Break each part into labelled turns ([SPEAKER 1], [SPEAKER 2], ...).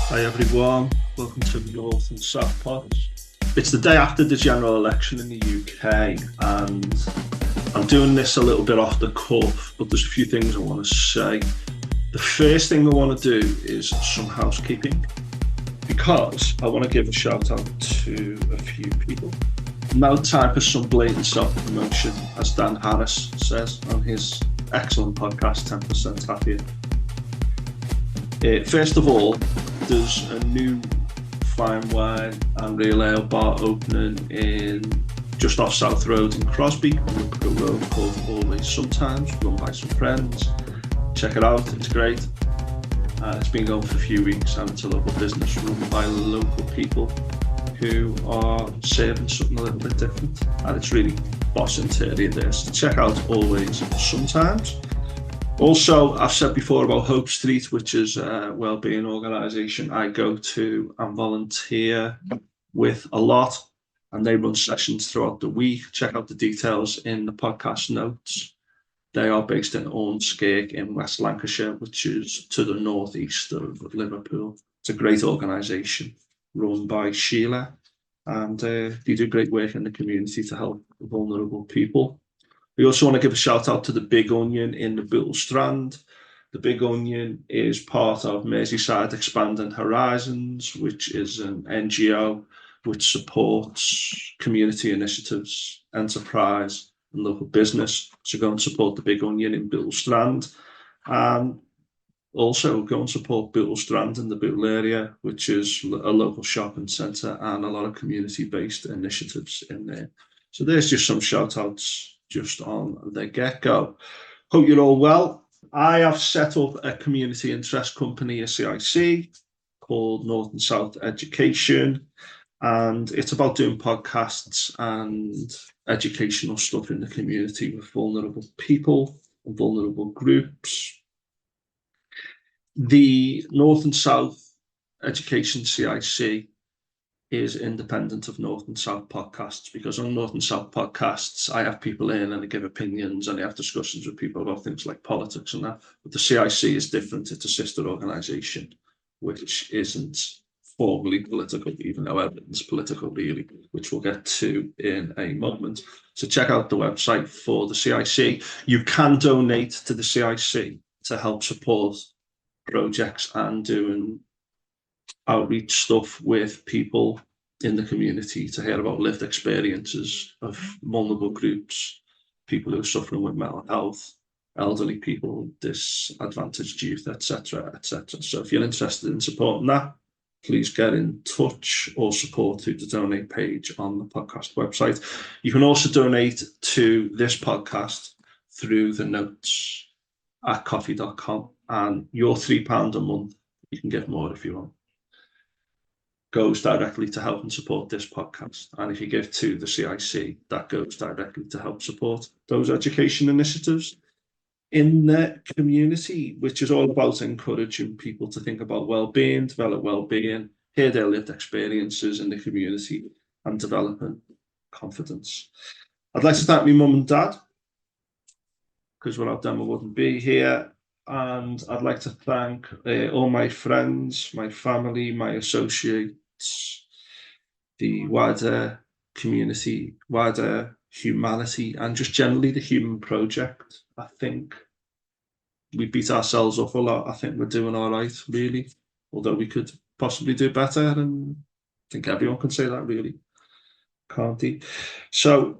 [SPEAKER 1] Hi everyone, welcome to North and South Pods. It's the day after the general election in the UK and I'm doing this a little bit off the cuff, but there's a few things I want to say. The first thing I want to do is some housekeeping because I want to give a shout out to a few people. No time for some blatant self-promotion, as Dan Harris says on his excellent podcast, 10% Happier. First of all, there's a new fine wine and real ale bar opening in just off South Road in Crosby, on Liverpool Road, called Always Sometimes, run by some friends. Check it out, it's great. It's been going for a few weeks and it's a local business run by local people who are serving something a little bit different, and it's really boss interior there. So check out Always Sometimes. Also, I've said before about Hope Street, which is a wellbeing organisation I go to and volunteer with a lot, and they run sessions throughout the week. Check out the details in the podcast notes. They are based in Ormskirk in West Lancashire, which is to the northeast of Liverpool. It's a great organisation run by Sheila, and they do great work in the community to help vulnerable people. We also want to give a shout out to the Big Onion in the Bootle Strand. The Big Onion is part of Merseyside Expanding Horizons, which is an NGO which supports community initiatives, enterprise and local business. So go and support the Big Onion in Bootle Strand. And also go and support Bootle Strand in the Bootle area, which is a local shopping centre and a lot of community-based initiatives in there. So there's just some shout outs just on the get-go. Hope you're all well. I have set up a community interest company, a CIC, called North and South Education, and it's about doing podcasts and educational stuff in the community with vulnerable people and vulnerable groups. The North and South Education CIC is independent of North and South podcasts, because on North and South podcasts, I have people in and I give opinions and I have discussions with people about things like politics and that. But the CIC is different. It's a sister organisation, which isn't formally political, even though everything's political, really, which we'll get to in a moment. So check out the website for the CIC. You can donate to the CIC to help support projects and doing outreach stuff with people in the community to hear about lived experiences of vulnerable groups, people who are suffering with mental health, elderly people, disadvantaged youth, etc., etc. So if you're interested in supporting that, please get in touch or support through the donate page on the podcast website. You can also donate to this podcast through the notes at coffee.com, and your £3 a month, you can give more if you want, goes directly to help and support this podcast. And if you give to the CIC, that goes directly to help support those education initiatives in the community, which is all about encouraging people to think about well-being, develop well-being, hear their lived experiences in the community, and developing confidence. I'd like to thank my mum and dad, because without them I wouldn't be here. And I'd like to thank all my friends, my family, my associates, the wider community, wider humanity, and just generally the human project. I think we beat ourselves up a lot. I think we're doing all right, really, although we could possibly do better. And I think everyone can say that, really, can't they? So,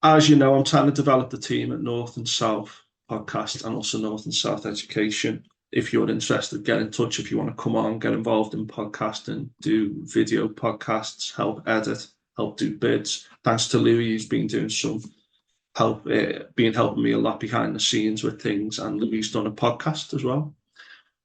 [SPEAKER 1] as you know, I'm trying to develop the team at North and South Podcast and also North and South Education. If you're interested, get in touch. If you want to come on, get involved in podcasting, do video podcasts, help edit, help do bids. Thanks to Louis, who's been doing some help, helping me a lot behind the scenes with things. And Louis done a podcast as well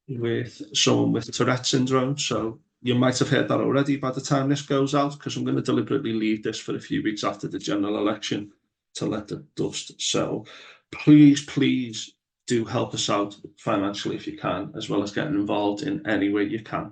[SPEAKER 1] with someone with Tourette syndrome. So you might have heard that already by the time this goes out, because I'm going to deliberately leave this for a few weeks after the general election to let the dust settle. Please do help us out financially if you can, as well as getting involved in any way you can.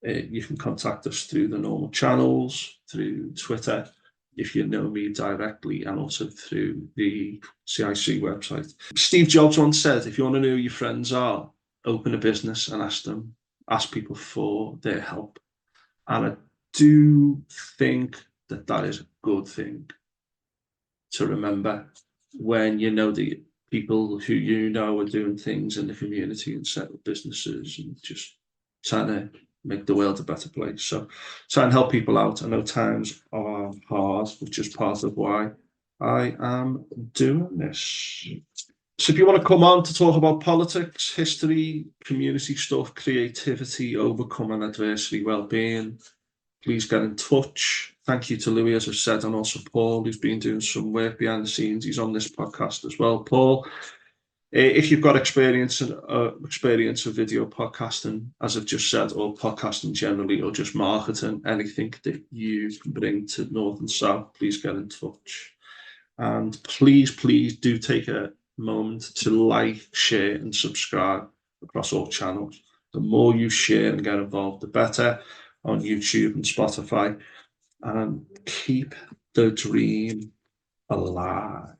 [SPEAKER 1] You can contact us through the normal channels, through Twitter, if you know me directly, and also through the CIC website. Steve Jobs once said, if you want to know who your friends are, open a business and ask them ask people for their help. And I do think that that is a good thing to remember when you know the people who you know are doing things in the community and set up businesses and just trying to make the world a better place. So try and help people out. I know times are hard, which is part of why I am doing this. So if you want to come on to talk about politics, history, community stuff, creativity, overcoming adversity, well-being, please get in touch. Thank you to Louis, as I said, and also Paul, who's been doing some work behind the scenes. He's on this podcast as well. Paul, if you've got experience of video podcasting, as I've just said, or podcasting generally, or just marketing, anything that you can bring to North and South, please get in touch. And please do take a moment to like, share, and subscribe across all channels. The more you share and get involved, the better on YouTube and Spotify. And keep the dream alive.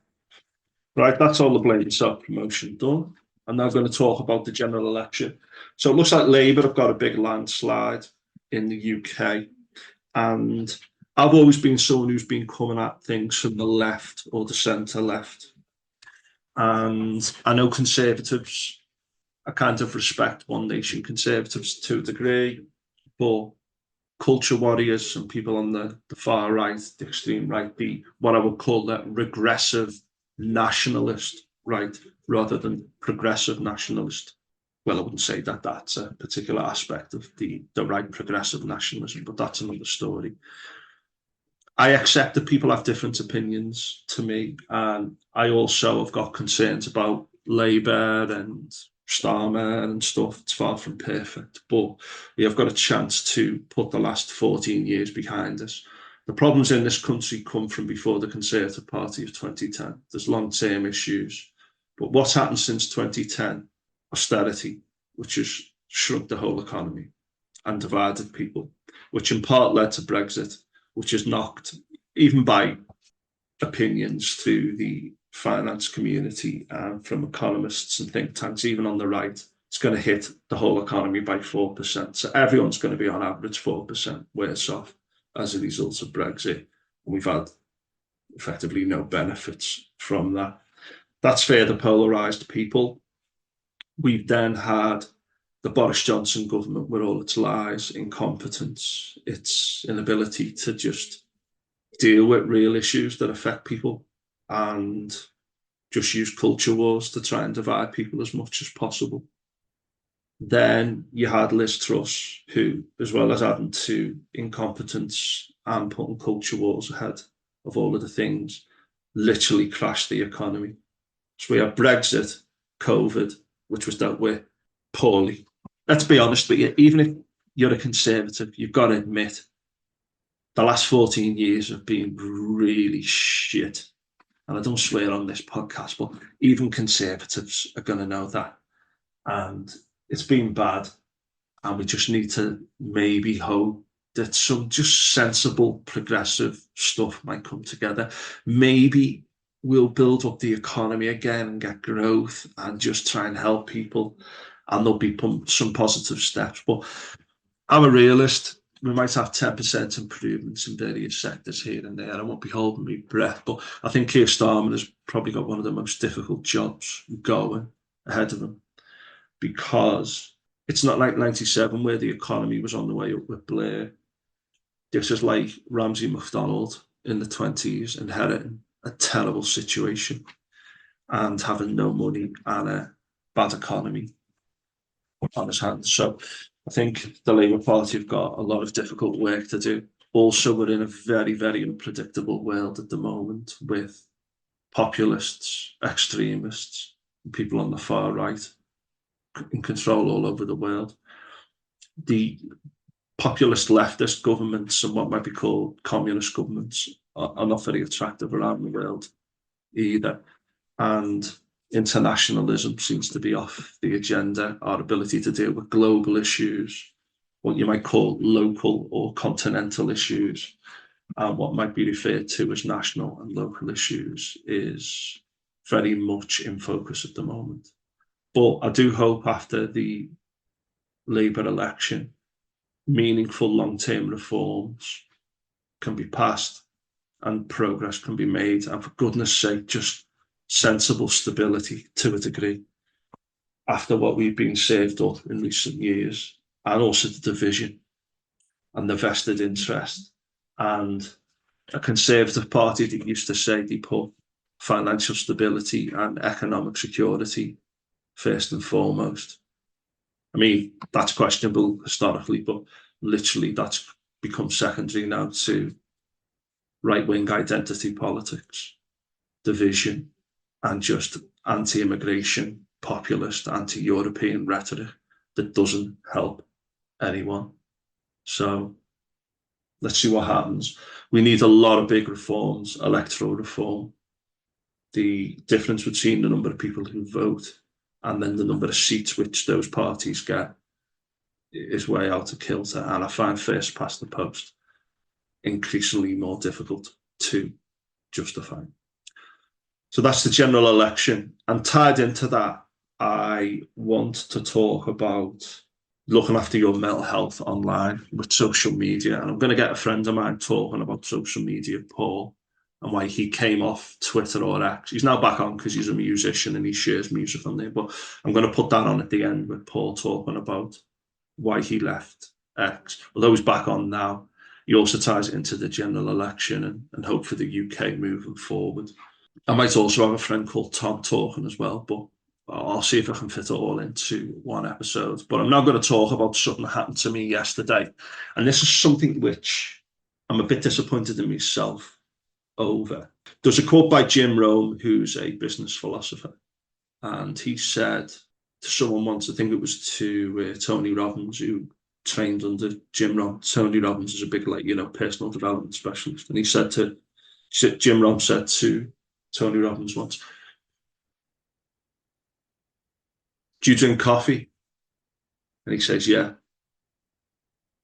[SPEAKER 1] Right, that's all the blame self-promotion done. I'm now going to talk about the general election. So it looks like Labour have got a big landslide in the UK. And I've always been someone who's been coming at things from the left or the centre left. And I know Conservatives, I kind of respect One Nation Conservatives to a degree, but culture warriors and people on the far right, the extreme right, the what I would call that regressive nationalist right, rather than progressive nationalist. Well, I wouldn't say that that's a particular aspect of the right progressive nationalism, but that's another story. I accept that people have different opinions to me, and I also have got concerns about Labour and Starmer and stuff. It's far from perfect, but we have got a chance to put the last 14 years behind us. The problems in this country come from before the Conservative Party of 2010. There's long-term issues, but what's happened since 2010? Austerity, which has shrunk the whole economy and divided people, which in part led to Brexit, which has knocked, even by opinions through the finance community and from economists and think tanks, even on the right, it's going to hit the whole economy by 4%. So everyone's going to be on average 4% worse off as a result of Brexit. And we've had effectively no benefits from that. That's further polarised people. We've then had the Boris Johnson government with all its lies, incompetence, its inability to just deal with real issues that affect people and just use culture wars to try and divide people as much as possible. Then you had Liz Truss, who, as well as adding to incompetence and putting culture wars ahead of all of the things, literally crashed the economy. So we have Brexit, COVID, which was dealt with poorly. Let's be honest with you, even if you're a conservative, you've got to admit the last 14 years have been really shit. And I don't swear on this podcast, but even conservatives are going to know that. And it's been bad. And we just need to maybe hope that some just sensible, progressive stuff might come together. Maybe we'll build up the economy again and get growth and just try and help people. And there'll be some positive steps. But I'm a realist. We might have 10% improvements in various sectors here and there. I won't be holding my breath, but I think Keir Starmer has probably got one of the most difficult jobs going ahead of him, because it's not like 97 where the economy was on the way up with Blair. This is like Ramsay MacDonald in the 20s inheriting a terrible situation and having no money and a bad economy on his hands. So I think the Labour Party have got a lot of difficult work to do. Also, we're in a very, very unpredictable world at the moment with populists, extremists, people on the far right in control all over the world. The populist leftist governments and what might be called communist governments are not very attractive around the world either. And internationalism seems to be off the agenda. Our ability to deal with global issues, what you might call local or continental issues, and what might be referred to as national and local issues, is very much in focus at the moment. But I do hope after the Labour election, meaningful long-term reforms can be passed and progress can be made. And for goodness sake, just sensible stability to a degree after what we've been served up in recent years, and also the division and the vested interest. And a Conservative Party that used to say they put financial stability and economic security first and foremost. I mean, that's questionable historically, but literally that's become secondary now to right-wing identity politics, division, and just anti-immigration, populist, anti-European rhetoric that doesn't help anyone. So let's see what happens. We need a lot of big reforms, electoral reform. The difference between the number of people who vote and then the number of seats which those parties get is way out of kilter. And I find first past the post increasingly more difficult to justify. So that's the general election. And tied into that, I want to talk about looking after your mental health online with social media. And I'm going to get a friend of mine talking about social media, Paul, and why he came off Twitter or X. He's now back on because he's a musician and he shares music on there. But I'm going to put that on at the end with Paul talking about why he left X. Although he's back on now, he also ties it into the general election and hope for the UK moving forward. I might also have a friend called Tom talking as well, but I'll see if I can fit it all into one episode. But I'm now going to talk about something that happened to me yesterday. And this is something which I'm a bit disappointed in myself over. There's a quote by Jim Rohn, who's a business philosopher. And he said to someone once, I think it was to Tony Robbins, who trained under Jim Rohn. Tony Robbins is a big, personal development specialist. And Jim Rohn said to Tony Robbins once, do you drink coffee? And he says, yeah.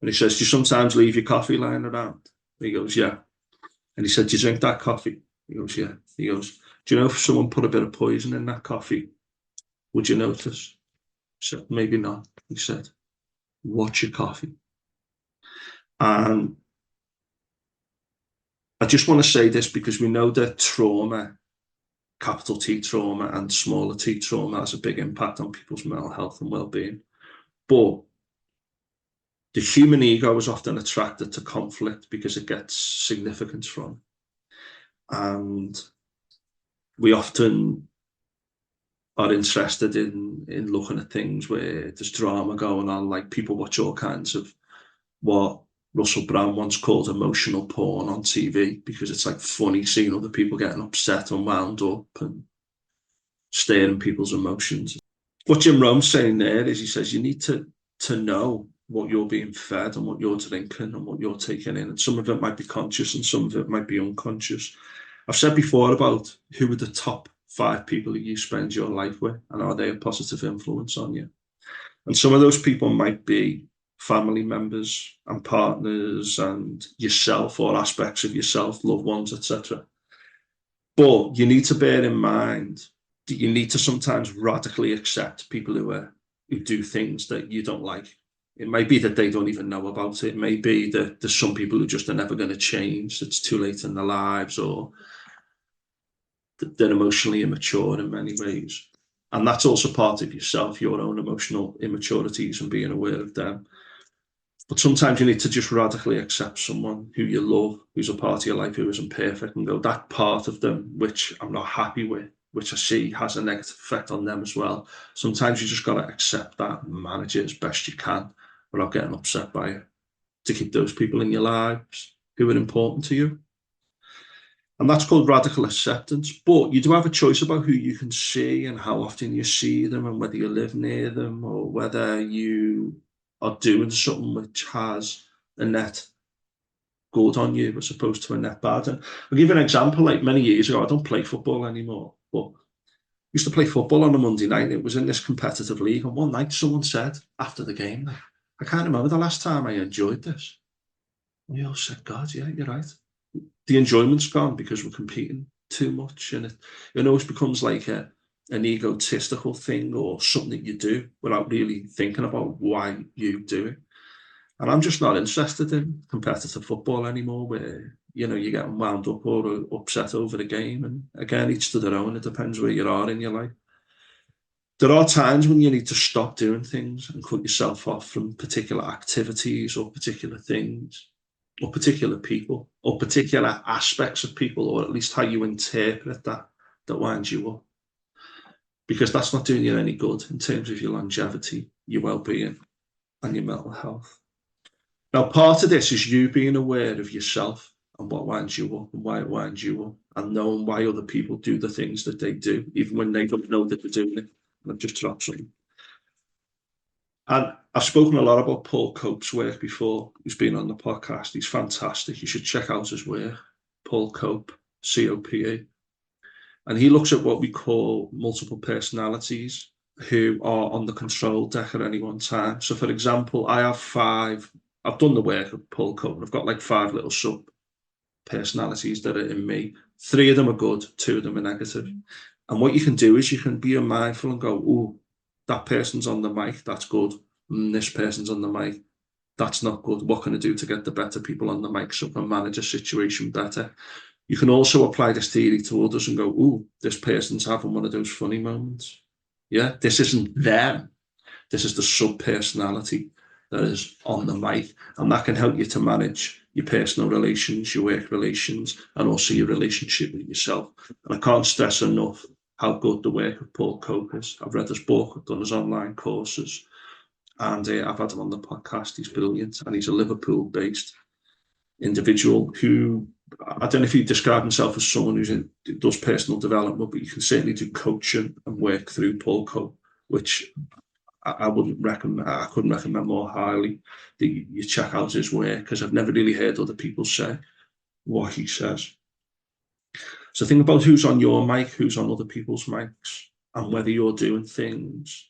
[SPEAKER 1] And he says, do you sometimes leave your coffee lying around? And he goes, yeah. And he said, do you drink that coffee? He goes, yeah. He goes, do you know if someone put a bit of poison in that coffee, would you notice? He said, maybe not. He said, watch your coffee. And I just want to say this because we know that trauma, capital T trauma and smaller t trauma, has a big impact on people's mental health and well-being. But the human ego is often attracted to conflict because it gets significance from it. And we often are interested in looking at things where there's drama going on, like people watch all kinds of what Russell Brand once called emotional porn on TV because it's like funny seeing other people getting upset and wound up and staring people's emotions. What Jim Rohn's saying there is he says you need to know what you're being fed and what you're drinking and what you're taking in. And some of it might be conscious and some of it might be unconscious. I've said before about who are the top 5 people that you spend your life with and are they a positive influence on you? And some of those people might be family members and partners and yourself or aspects of yourself, loved ones, etc. But you need to bear in mind that you need to sometimes radically accept people who do things that you don't like. It might be that they don't even know about it. It may be that there's some people who just are never going to change. It's too late in their lives, or they're emotionally immature in many ways. And that's also part of yourself, your own emotional immaturities and being aware of them. But sometimes you need to just radically accept someone who you love, who's a part of your life who isn't perfect, and go, that part of them, which I'm not happy with, which I see has a negative effect on them as well. Sometimes you just got to accept that and manage it as best you can without getting upset by it to keep those people in your lives who are important to you. And that's called radical acceptance. But you do have a choice about who you can see and how often you see them and whether you live near them or whether you are doing something which has a net good on you as opposed to a net bad. And I'll give you an example. Like many years ago, I don't play football anymore, but I used to play football on a Monday night. It was in this competitive league. And one night someone said after the game, I can't remember the last time I enjoyed this. And we all said, God, yeah, you're right. The enjoyment's gone because we're competing too much, and it always becomes like an egotistical thing or something that you do without really thinking about why you do it. And I'm just not interested in competitive football anymore, where you're getting wound up or upset over the game. And again, each to their own. It depends where you are in your life. There are times when you need to stop doing things and cut yourself off from particular activities or particular things or particular people or particular aspects of people, or at least how you interpret that winds you up. Because that's not doing you any good in terms of your longevity, your well-being, and your mental health. Now, part of this is you being aware of yourself and what winds you up and why it winds you up, and knowing why other people do the things that they do, even when they don't know that they're doing it. And I've just dropped something. And I've spoken a lot about Paul Cope's work before. He's been on the podcast. He's fantastic. You should check out his work. Paul Cope, COPE. And he looks at what we call multiple personalities who are on the control deck at any one time. So, for example, I've done the work of Paul Cope. I've got like 5 little sub personalities that are in me. 3 of them are good, 2 of them are negative. And what you can do is you can be mindful and go, oh, that person's on the mic, that's good. And this person's on the mic, that's not good. What can I do to get the better people on the mic so I can manage a situation better? You can also apply this theory to others and go, oh, this person's having one of those funny moments. Yeah, this isn't them. This is the sub-personality that is on the mic. And that can help you to manage your personal relations, your work relations, and also your relationship with yourself. And I can't stress enough how good the work of Paul Cope is. I've read his book, I've done his online courses, and I've had him on the podcast. He's brilliant. And he's a Liverpool-based individual who, I don't know if he described himself as someone who does personal development, but you can certainly do coaching and work through Paul Cope, which I wouldn't recommend. I couldn't recommend more highly that you check out his work, because I've never really heard other people say what he says. So think about who's on your mic, who's on other people's mics, and whether you're doing things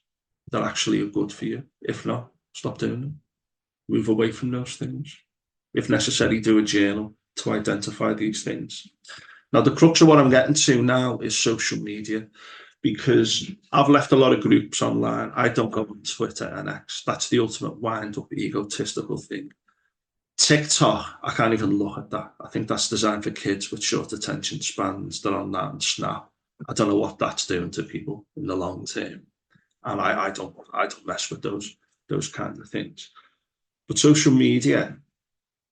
[SPEAKER 1] that actually are good for you. If not, stop doing them. Move away from those things. If necessary, do a journal to identify these things. Now, the crux of what I'm getting to now is social media, because I've left a lot of groups online. I don't go on Twitter and X. That's the ultimate wind-up egotistical thing. TikTok, I can't even look at that. I think that's designed for kids with short attention spans. They're on that and Snap. I don't know what that's doing to people in the long term, and I don't mess with those kinds of things. But social media,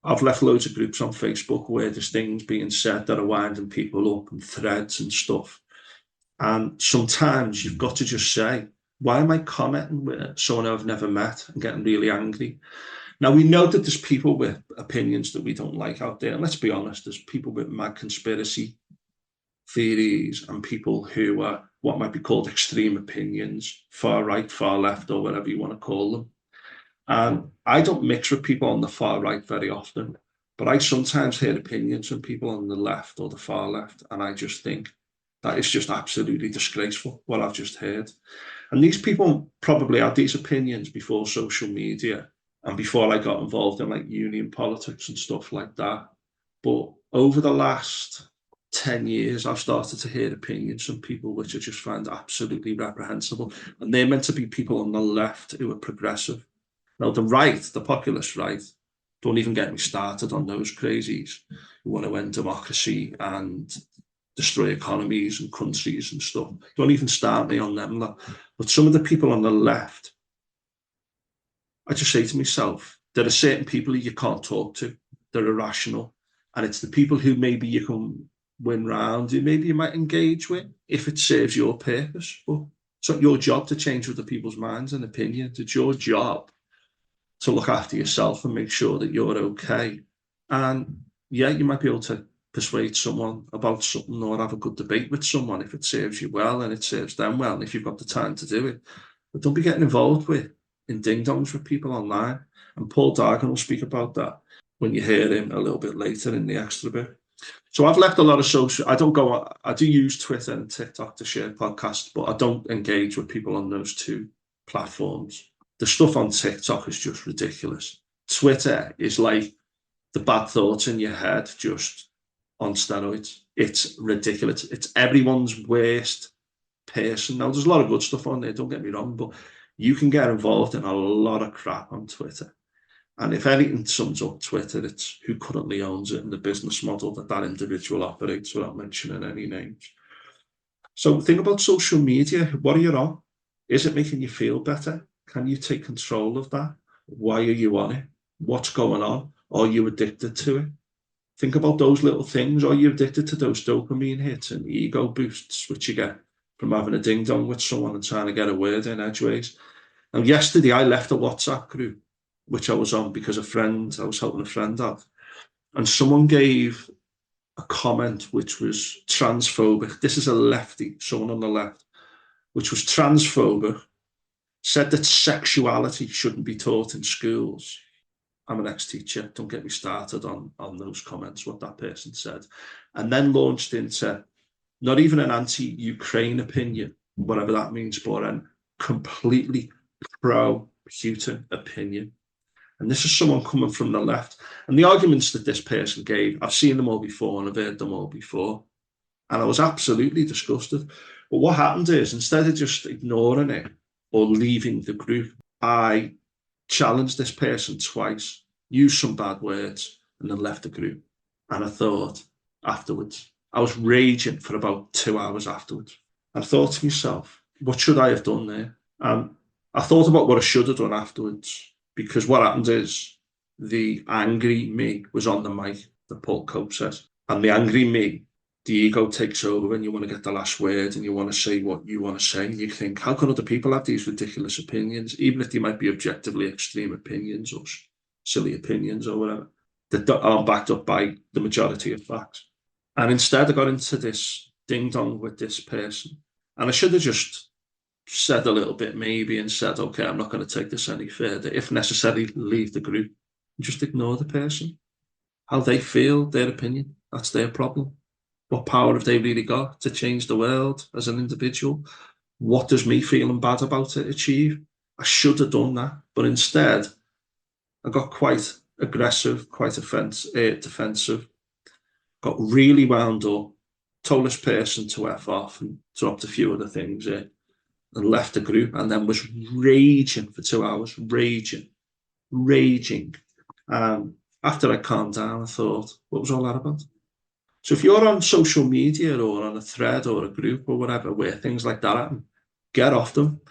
[SPEAKER 1] I've left loads of groups on Facebook where there's things being said that are winding people up, and threads and stuff. And sometimes you've got to just say, why am I commenting with someone I've never met and getting really angry? Now, we know that there's people with opinions that we don't like out there. And let's be honest, there's people with mad conspiracy theories and people who are what might be called extreme opinions, far right, far left, or whatever you want to call them. And I don't mix with people on the far right very often, but I sometimes hear opinions from people on the left or the far left, and I just think that is just absolutely disgraceful, what I've just heard. And these people probably had these opinions before social media and before I got involved in like union politics and stuff like that. But over the last 10 years, I've started to hear opinions from people which I just find absolutely reprehensible. And they're meant to be people on the left who are progressive. Now, the right, the populist right, don't even get me started on those crazies who want to end democracy and destroy economies and countries and stuff. Don't even start me on them. But some of the people on the left, I just say to myself, there are certain people who you can't talk to. They're irrational. And it's the people who maybe you can win round, who maybe you might engage with if it serves your purpose. But it's not your job to change other people's minds and opinions. It's your job to look after yourself and make sure that you're okay. And yeah, you might be able to persuade someone about something or have a good debate with someone if it serves you well and it serves them well, and if you've got the time to do it. But don't be getting involved in ding-dongs with people online. And Paul Dargan will speak about that when you hear him a little bit later in the extra bit. So I've left a lot of social. I do use Twitter and TikTok to share podcasts, but I don't engage with people on those 2 platforms. The stuff on TikTok is just ridiculous. Twitter is like the bad thoughts in your head just on steroids. It's ridiculous. It's everyone's worst person. Now, there's a lot of good stuff on there, don't get me wrong, but you can get involved in a lot of crap on Twitter. And if anything sums up Twitter, it's who currently owns it and the business model that that individual operates, without mentioning any names. So think about social media. What are you on? Is it making you feel better? Can you take control of that? Why are you on it? What's going on? Are you addicted to it? Think about those little things. Are you addicted to those dopamine hits and ego boosts, which you get from having a ding dong with someone and trying to get a word in edgeways? And yesterday, I left a WhatsApp group, which I was on because I was helping a friend out. And someone gave a comment which was transphobic. This is a lefty, someone on the left, which was transphobic, said that sexuality shouldn't be taught in schools. I'm an ex-teacher, don't get me started on those comments, what that person said. And then launched into not even an anti-Ukraine opinion, whatever that means, but a completely pro-Putin opinion. And this is someone coming from the left. And the arguments that this person gave, I've seen them all before and I've heard them all before. And I was absolutely disgusted. But what happened is, instead of just ignoring it or leaving the group, I challenged this person twice, used some bad words, and then left the group. And I thought afterwards, I was raging for about 2 hours afterwards. I thought to myself, what should I have done there? And I thought about what I should have done afterwards, because what happened is the angry me was on the mic, the Paul Cope says, and the angry me, the ego takes over and you want to get the last word and you want to say what you want to say. And you think, how can other people have these ridiculous opinions, even if they might be objectively extreme opinions or silly opinions or whatever, that aren't backed up by the majority of facts? And instead, I got into this ding dong with this person. And I should have just said a little bit maybe and said, okay, I'm not going to take this any further. If necessary, leave the group and just ignore the person. How they feel, their opinion, that's their problem. What power have they really got to change the world as an individual? What does me feeling bad about it achieve? I should have done that. But instead, I got quite aggressive, quite defensive, got really wound up, told this person to F off and dropped a few other things in and left the group, and then was raging for 2 hours, raging. After I calmed down, I thought, what was all that about? So if you're on social media or on a thread or a group or whatever where things like that happen, get off them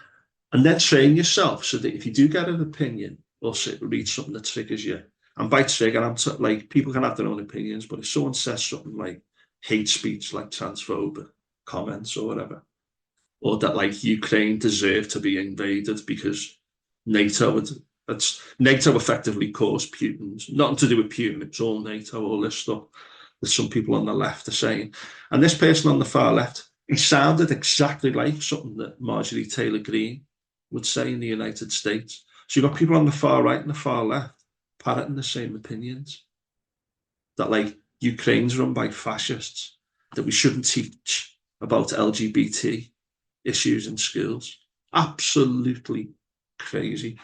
[SPEAKER 1] and then train yourself so that if you do get an opinion or read something that triggers you, and by trigger, like, people can have their own opinions, but if someone says something like hate speech, like transphobic comments or whatever, or that like Ukraine deserved to be invaded because NATO effectively caused Putin's, nothing to do with Putin, it's all NATO, all this stuff that some people on the left are saying. And this person on the far left, he sounded exactly like something that Marjorie Taylor Greene would say in the United States. So you've got people on the far right and the far left parroting the same opinions. That like Ukraine's run by fascists, that we shouldn't teach about LGBT issues in schools. Absolutely crazy.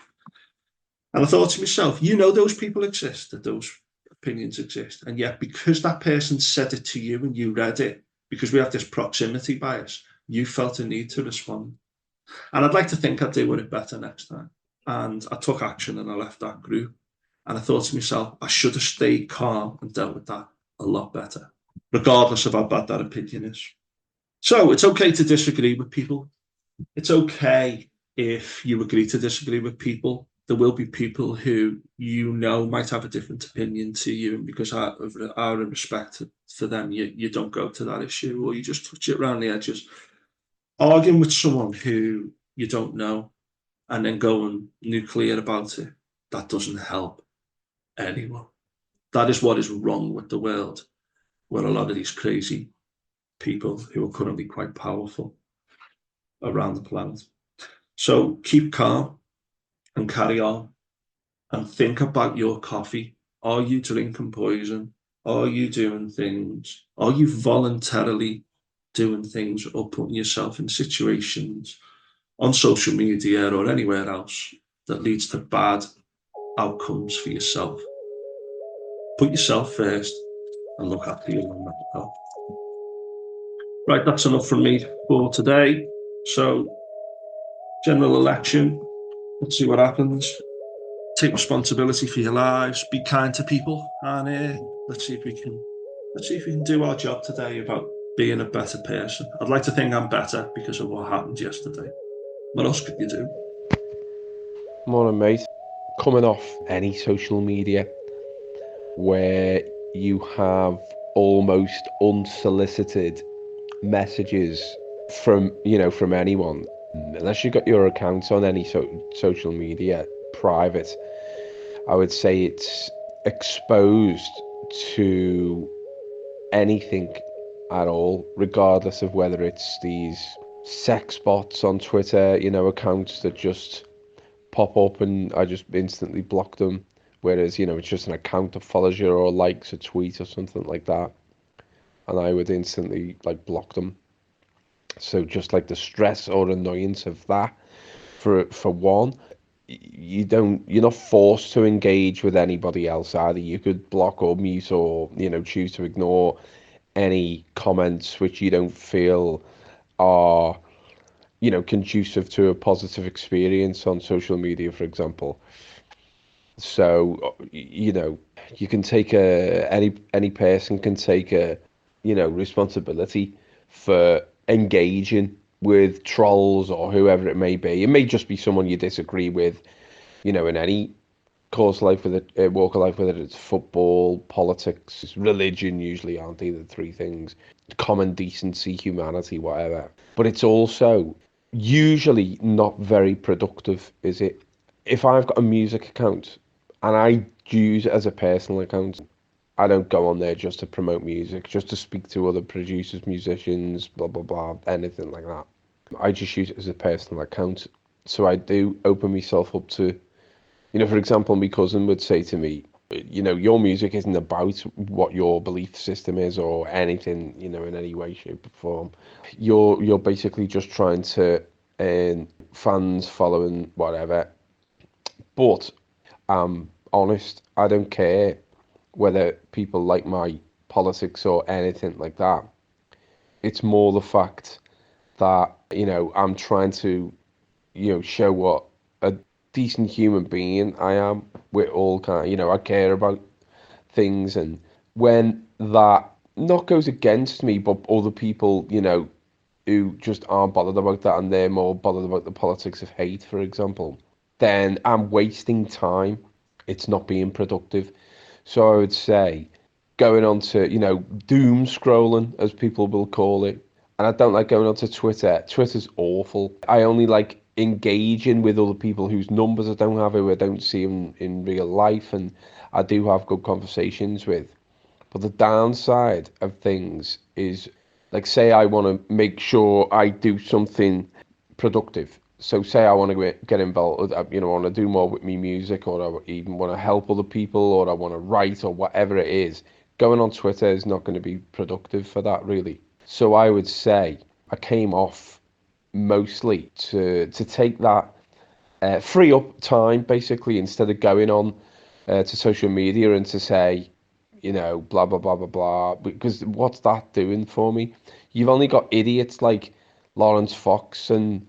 [SPEAKER 1] And I thought to myself, you know, those people exist, that those opinions exist. And yet, because that person said it to you and you read it, because we have this proximity bias, you felt a need to respond. And I'd like to think I'd do it better next time. And I took action and I left that group. And I thought to myself, I should have stayed calm and dealt with that a lot better, regardless of how bad that opinion is. So it's okay to disagree with people. It's okay if you agree to disagree with people. There will be people who you know might have a different opinion to you, and because out of respect for them, you don't go to that issue, or you just touch it around the edges. Arguing with someone who you don't know and then going nuclear about it, that doesn't help anyone. That is what is wrong with the world, where a lot of these crazy people who are currently quite powerful around the planet. So keep calm and carry on and think about your coffee. Are you drinking poison? Are you doing things? Are you voluntarily doing things or putting yourself in situations on social media or anywhere else that leads to bad outcomes for yourself? Put yourself first and look after your mental health. Right, that's enough from me for today. So, general election, let's see what happens. Take responsibility for your lives, be kind to people, and let's see if we can do our job today about being a better person. I'd like to think I'm better because of what happened yesterday. What else could you do?
[SPEAKER 2] Morning, mate. Coming off any social media where you have almost unsolicited messages from anyone, unless you got your accounts on any social media private, I would say it's exposed to anything at all, regardless of whether it's these sex bots on Twitter, accounts that just pop up and I just instantly block them. Whereas, it's just an account that follows you or likes a tweet or something like that. And I would instantly like block them. So just like the stress or annoyance of that for one, you're not forced to engage with anybody else either. You could block or mute or, choose to ignore any comments which you don't feel are, conducive to a positive experience on social media, for example. So, you can take any person can take a, responsibility for engaging with trolls or whoever it may be. It may just be someone you disagree with, in any course of life, with a walk of life, whether it's football, politics, religion, usually aren't they the three things, common decency, humanity, whatever. But it's also usually not very productive, is it? If I've got a music account and I use it as a personal account, I don't go on there just to promote music, just to speak to other producers, musicians, blah, blah, blah, anything like that. I just use it as a personal account. So I do open myself up to, for example, my cousin would say to me, your music isn't about what your belief system is or anything, in any way, shape, or form. You're basically just trying to earn fans, following, whatever. But I'm honest, I don't care whether people like my politics or anything like that. It's more the fact that, I'm trying to, show what a decent human being I am. We're all kind of, I care about things. And when that not goes against me, but other people, who just aren't bothered about that and they're more bothered about the politics of hate, for example, then I'm wasting time. It's not being productive. So I would say going on to, doom scrolling, as people will call it. And I don't like going onto Twitter. Twitter's awful. I only like engaging with other people whose numbers I don't have, who I don't see in real life, and I do have good conversations with. But the downside of things is, like, say I want to make sure I do something productive. So say I want to get involved, I want to do more with me music, or I even want to help other people, or I want to write, or whatever it is. Going on Twitter is not going to be productive for that, really. So I would say I came off mostly to take that free up time, basically, instead of going on to social media and to say, blah, blah, blah, blah, blah. Because what's that doing for me? You've only got idiots like Lawrence Fox and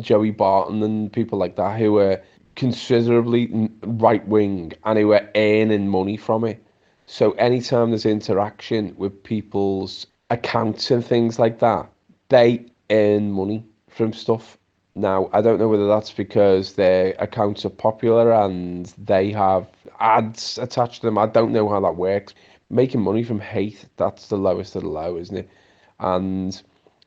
[SPEAKER 2] Joey Barton and people like that who are considerably right wing and who are earning money from it. So anytime there's interaction with people's accounts and things like that, they earn money from stuff. Now, I don't know whether that's because their accounts are popular and they have ads attached to them. I don't know how that works. Making money from hate, that's the lowest of the low, isn't it? And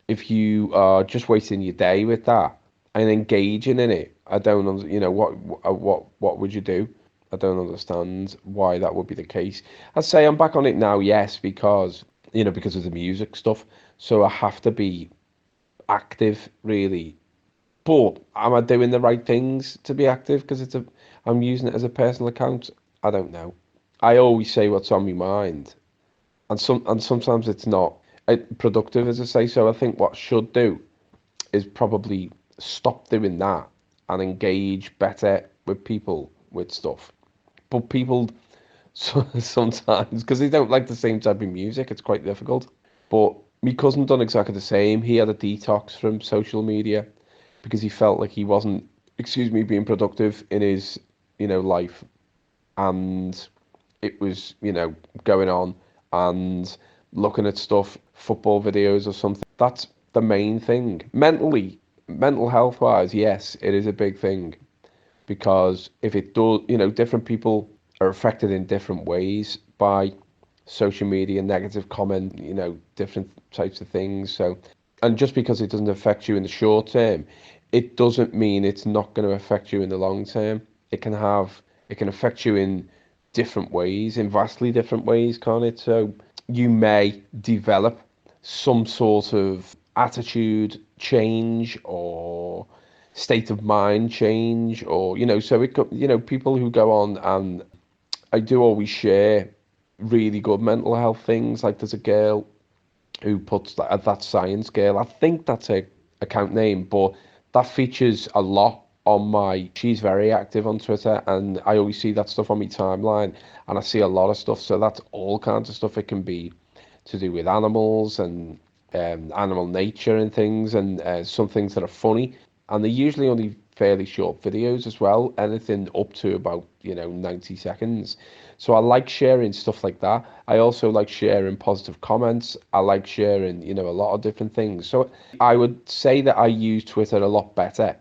[SPEAKER 2] if you are just wasting your day with that and engaging in it, I don't know, what would you do? I don't understand why that would be the case. I'd say I'm back on it now, yes, because of the music stuff. So I have to be active, really. But am I doing the right things to be active? Because I'm using it as a personal account. I don't know. I always say what's on my mind, and sometimes it's not productive, as I say. So I think what I should do is probably stop doing that and engage better with people with stuff. But sometimes, because they don't like the same type of music, it's quite difficult. But My cousin done exactly the same. He had a detox from social media because he felt like he wasn't, excuse me, being productive in his, life, and it was, going on and looking at stuff, football videos or something. That's the main thing. Mentally, mental health wise, yes, it is a big thing because if it does, different people are affected in different ways by social media, negative comment, different types of things. So, and just because it doesn't affect you in the short term, it doesn't mean it's not going to affect you in the long term. It can affect you in different ways, in vastly different ways, can't it? So you may develop some sort of attitude change or state of mind change, or so it could, people who go on, and I do always share really good mental health things. Like there's a girl who puts that science girl, I think that's her account name, but that features a lot on my, she's very active on Twitter, and I always see that stuff on my timeline, and I see a lot of stuff. So that's all kinds of stuff. It can be to do with animals and animal nature and things, and some things that are funny, and they're usually only fairly short videos as well, anything up to about 90 seconds. So I like sharing stuff like that. I also like sharing positive comments. I like sharing a lot of different things. So I would say that I use Twitter a lot better.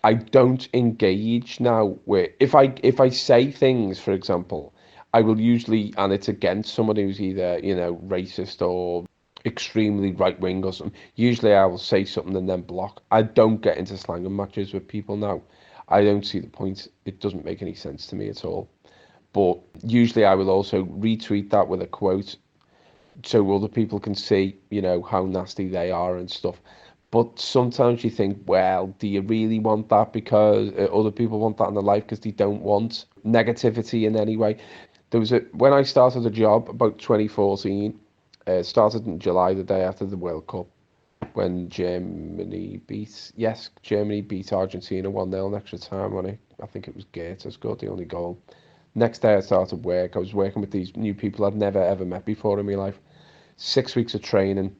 [SPEAKER 2] I don't engage now with, if I say things, for example, I will usually, and it's against someone who's either racist or extremely right wing or something. Usually I will say something and then block. I don't get into slang and matches with people now. I don't see the point. It doesn't make any sense to me at all. But usually I will also retweet that with a quote so other people can see, how nasty they are and stuff. But sometimes you think, well, do you really want that? Because other people want that in their life because they don't want negativity in any way. When I started a job about 2014, started in July, the day after the World Cup, when Germany beat Argentina 1-0 in extra time on it. I think it was Goethe scored the only goal. Next day I started work. I was working with these new people I'd never ever met before in my life. 6 weeks of training,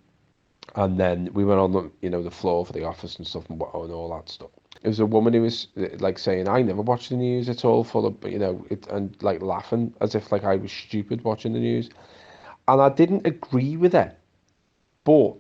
[SPEAKER 2] and then we went on the floor for the office and stuff, and all that stuff. There was a woman who was like saying, "I never watch the news. It's all full of it," and like laughing as if like I was stupid watching the news. And I didn't agree with her, but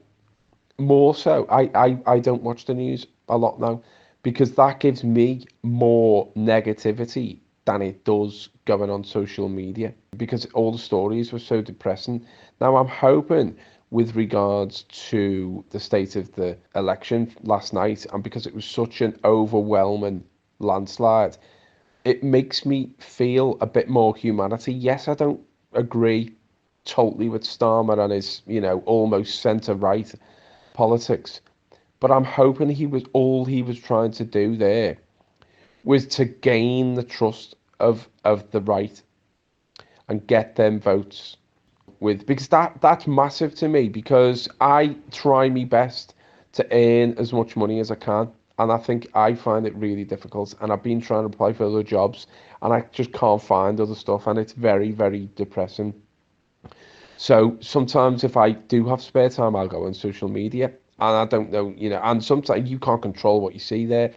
[SPEAKER 2] more so, I don't watch the news a lot now because that gives me more negativity than it does going on social media because all the stories were so depressing. Now, I'm hoping with regards to the state of the election last night, and because it was such an overwhelming landslide, it makes me feel a bit more humanity. Yes, I don't agree totally with Starmer and his, almost centre right politics. But I'm hoping he was trying to do there was to gain the trust of the right and get them votes with, because that's massive to me, because I try my best to earn as much money as I can, and I think I find it really difficult, and I've been trying to apply for other jobs and I just can't find other stuff, and it's very, very depressing. So sometimes if I do have spare time, I'll go on social media, and I don't know, and sometimes you can't control what you see there.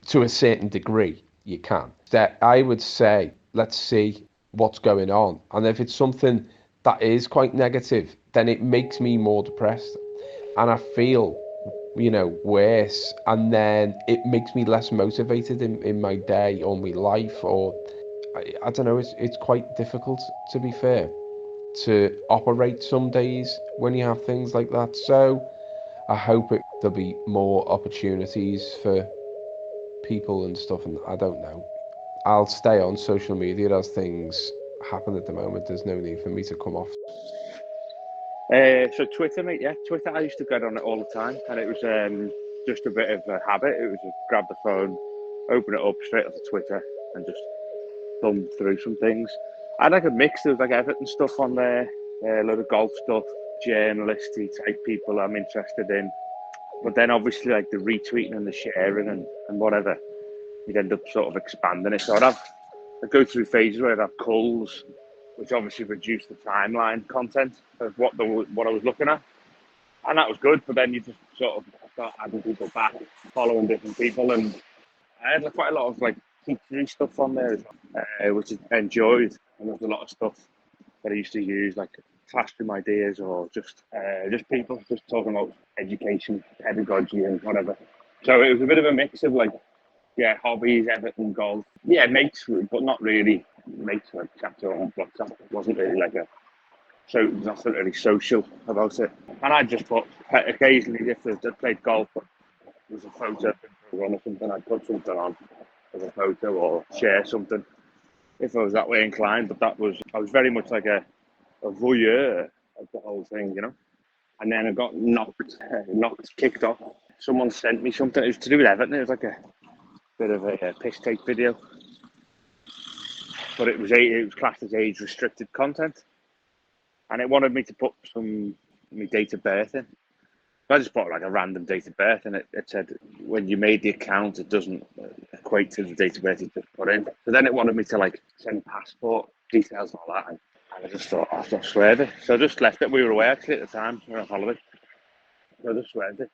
[SPEAKER 2] To a certain degree, you can. That I would say, let's see what's going on. And if it's something that is quite negative, then it makes me more depressed and I feel, worse. And then it makes me less motivated in my day or my life, or I don't know, it's quite difficult, to be fair, to operate some days when you have things like that. So I hope there'll be more opportunities for people and stuff, and I don't know. I'll stay on social media as things happen at the moment. There's no need for me to come off.
[SPEAKER 3] So Twitter, mate, yeah, Twitter. I used to get on it all the time, and it was just a bit of a habit. It was just grab the phone, open it up straight onto Twitter, and just thumb through some things. I had like a mix. There was like Everton stuff on there, a lot of golf stuff, journalisty type people I'm interested in. But then obviously like the retweeting and the sharing and whatever, you'd end up sort of expanding it. So I'd go through phases where I'd have culls, which obviously reduce the timeline content of what I was looking at. And that was good, but then you just sort of start adding people back, following different people, and I had quite a lot of like teachery stuff on there as well, which I enjoyed. And there was a lot of stuff that I used to use, like classroom ideas, or just people just talking about education, pedagogy, and whatever. So it was a bit of a mix of like, yeah, hobbies, everything, golf, yeah, mates, but not really mates like chapter on WhatsApp. It wasn't really like a so nothing really social about it. And I just put occasionally if I played golf, there's a photo for a run or something, I'd put something on as a photo or share something if I was that way inclined. But I was very much like a voyeur of the whole thing, you know. And then I got kicked off. Someone sent me something. It was to do with Everton. It was like a bit of a piss take video, but it was classed as age restricted content, and it wanted me to put my date of birth in. I just put like a random date of birth, and it said when you made the account, it doesn't equate to the date of birth you just put in. So then it wanted me to like send passport details and all that, and I just thought, I'll just swear it. So I just left it. We were away actually at the time, we were on holiday. So I just swear it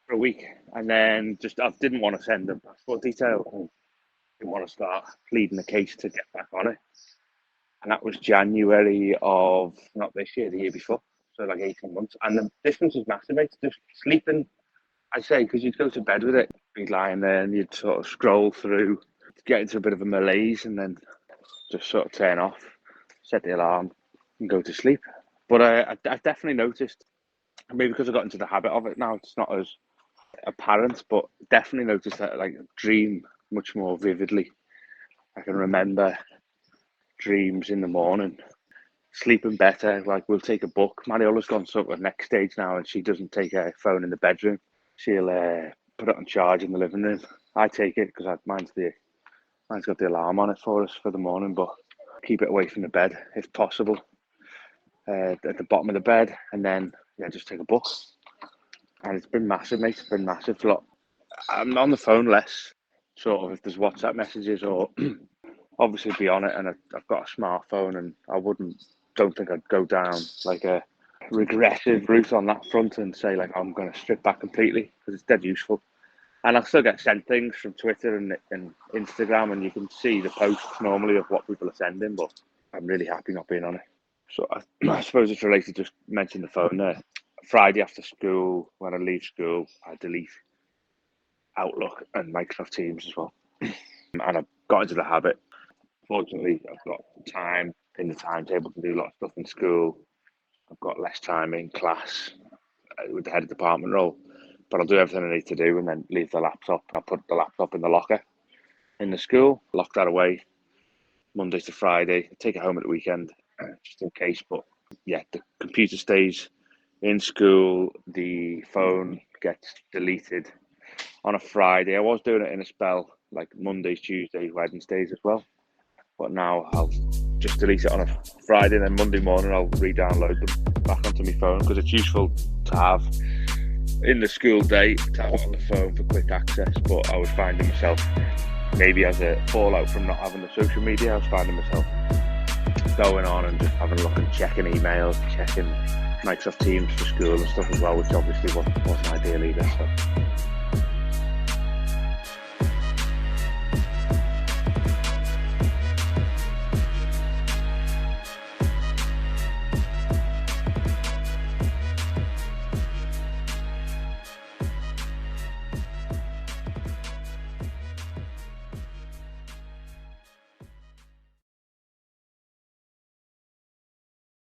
[SPEAKER 3] for a week, and then I didn't want to send them passport details, and didn't want to start pleading the case to get back on it. And that was January of not this year, the year before. So like 18 months. And the difference was massive, mate. Just sleeping, I say, because you'd go to bed with it, be lying there and you'd sort of scroll through, get into a bit of a malaise, and then just sort of turn off, set the alarm, and go to sleep. But I definitely noticed, maybe because I got into the habit of it now, it's not as apparent, but definitely noticed that like dream much more vividly. I can remember dreams in the morning, sleeping better. Like we'll take a book. Mariola's gone sort of next stage now, and she doesn't take her phone in the bedroom. She'll put it on charge in the living room. I take it because mine's got the alarm on it for us for the morning, but keep it away from the bed if possible, at the bottom of the bed, and then just take a book. And it's been massive, mate. It's been massive. I'm on the phone less, sort of if there's WhatsApp messages or obviously be on it, and I've got a smartphone, and don't think I'd go down like a regressive route on that front and say like I'm going to strip back completely, because it's dead useful. And I still get sent things from Twitter and Instagram, and you can see the posts normally of what people are sending, but I'm really happy not being on it. So I suppose it's related, just mention the phone there. Friday after school, when I leave school, I delete Outlook and Microsoft Teams as well. And I've got into the habit. Fortunately, I've got time in the timetable to do a lot of stuff in school. I've got less time in class with the head of department role, but I'll do everything I need to do and then leave the laptop. I'll put the laptop in the locker in the school, lock that away Monday to Friday, take it home at the weekend just in case. But yeah, the computer stays in school, the phone gets deleted on a Friday. I was doing it in a spell, like Mondays, Tuesdays, Wednesdays as well. But now I'll just delete it on a Friday, and then Monday morning I'll re-download them back onto my phone, because it's useful to have in the school day, to have it on the phone for quick access. But I was finding myself, maybe as a fallout from not having the social media, I was finding myself going on and just having a look and checking emails, checking Microsoft Teams for school and stuff as well, which obviously wasn't ideal either. So